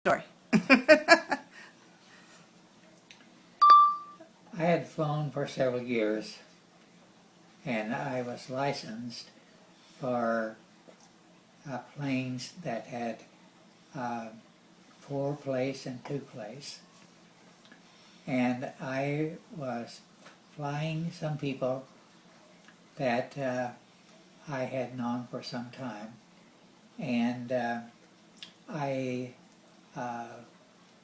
Story. I had flown for several years, and I was licensed for planes that had 4-place and 2-place. And I was flying some people that I had known for some time. And I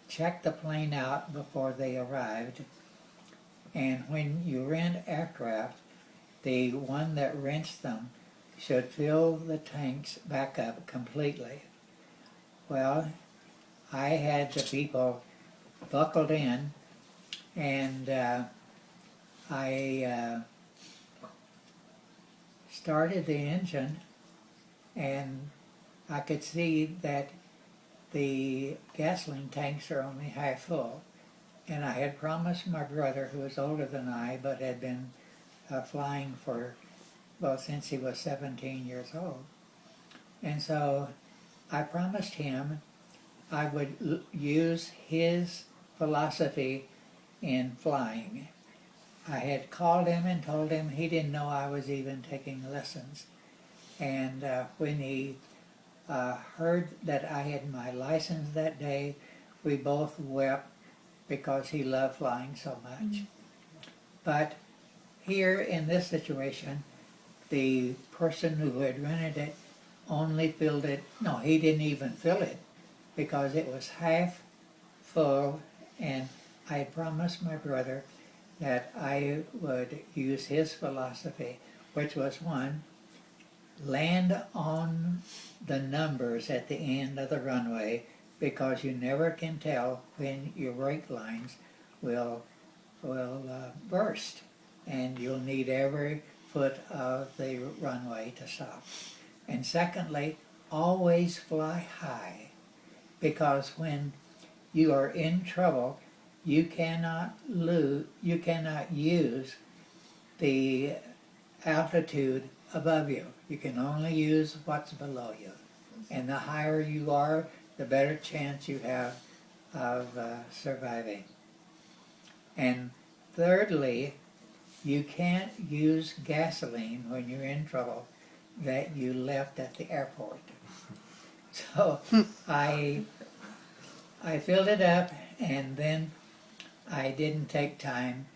checked the plane out before they arrived. And when you rent aircraft, the one that rents them should fill the tanks back up completely. Well, I had the people buckled in, and I started the engine, and I could see that the gasoline tanks are only half full. And I had promised my brother, who was older than I, but had been flying for, well, since he was 17 years old. And so I promised him I would use his philosophy in flying. I had called him and told him he didn't know I was even taking lessons. And when he heard that I had my license that day, we both wept because he loved flying so much. But here in this situation, the person who had rented it only filled it, no, he didn't even fill it because it was half full, and I promised my brother that I would use his philosophy, which was one, land on the numbers at the end of the runway, because you never can tell when your brake lines will burst, and you'll need every foot of the runway to stop. And secondly, always fly high, because when you are in trouble, you cannot use the altitude above you. You can only use what's below you. And the higher you are, the better chance you have of surviving. And thirdly, you can't use gasoline when you're in trouble that you left at the airport. So I filled it up, and then I didn't take time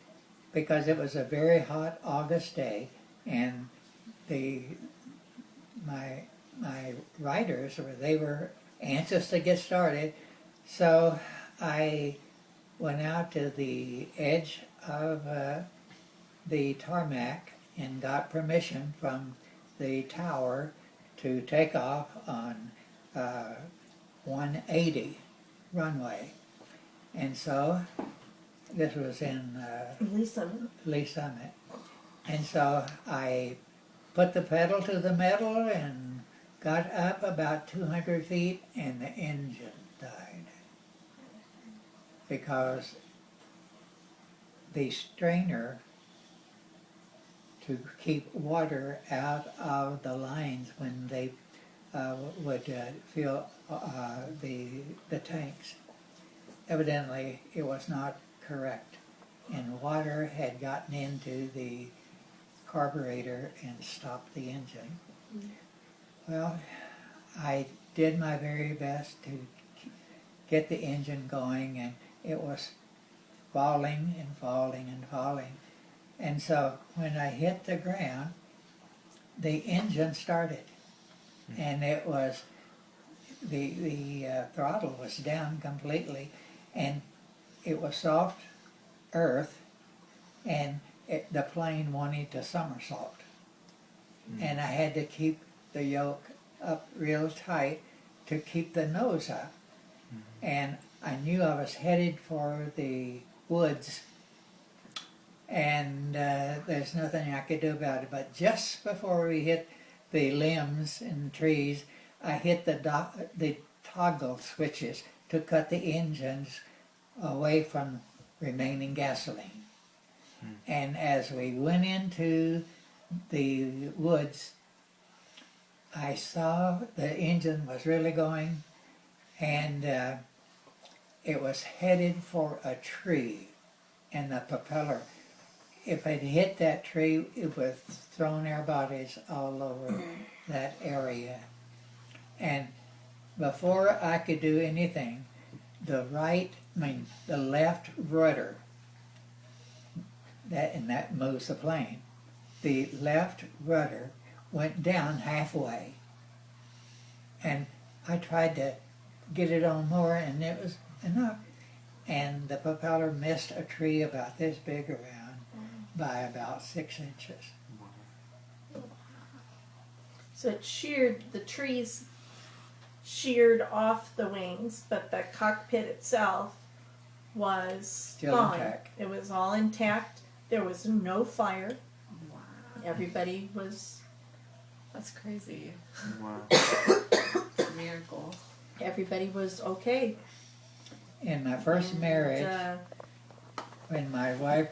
because it was a very hot August day, and my riders, they were anxious to get started. So I went out to the edge of the tarmac and got permission from the tower to take off on 180 runway. And so this was in Lee Summit. Lee Summit. And so I put the pedal to the metal and got up about 200 feet, and the engine died because the strainer to keep water out of the lines when they would fill the tanks. Evidently, it was not correct, and water had gotten into the carburetor and stopped the engine. Well, I did my very best to get the engine going, and it was falling and falling and falling. And so when I hit the ground, the engine started, and it was the throttle was down completely, and it was soft earth, and the plane wanted to somersault. And I had to keep the yoke up real tight to keep the nose up. And I knew I was headed for the woods, and there's nothing I could do about it. But just before we hit the limbs and trees, I hit the toggle switches to cut the engines away from remaining gasoline. And as we went into the woods, I saw the engine was really going, and it was headed for a tree, and the propeller, if it hit that tree, it would have thrown our bodies all over that area. And before I could do anything, the left rudder, that moves the plane, the left rudder went down halfway. And I tried to get it on more, and it was enough. And the propeller missed a tree about this big around by about 6 inches. So it sheared, the trees sheared off the wings, but the cockpit itself was Still fine. intact. It was all intact. There was no fire. Wow. Everybody was, That's crazy. Wow. It's a miracle. everybody was okay. In my first marriage, And, when my wife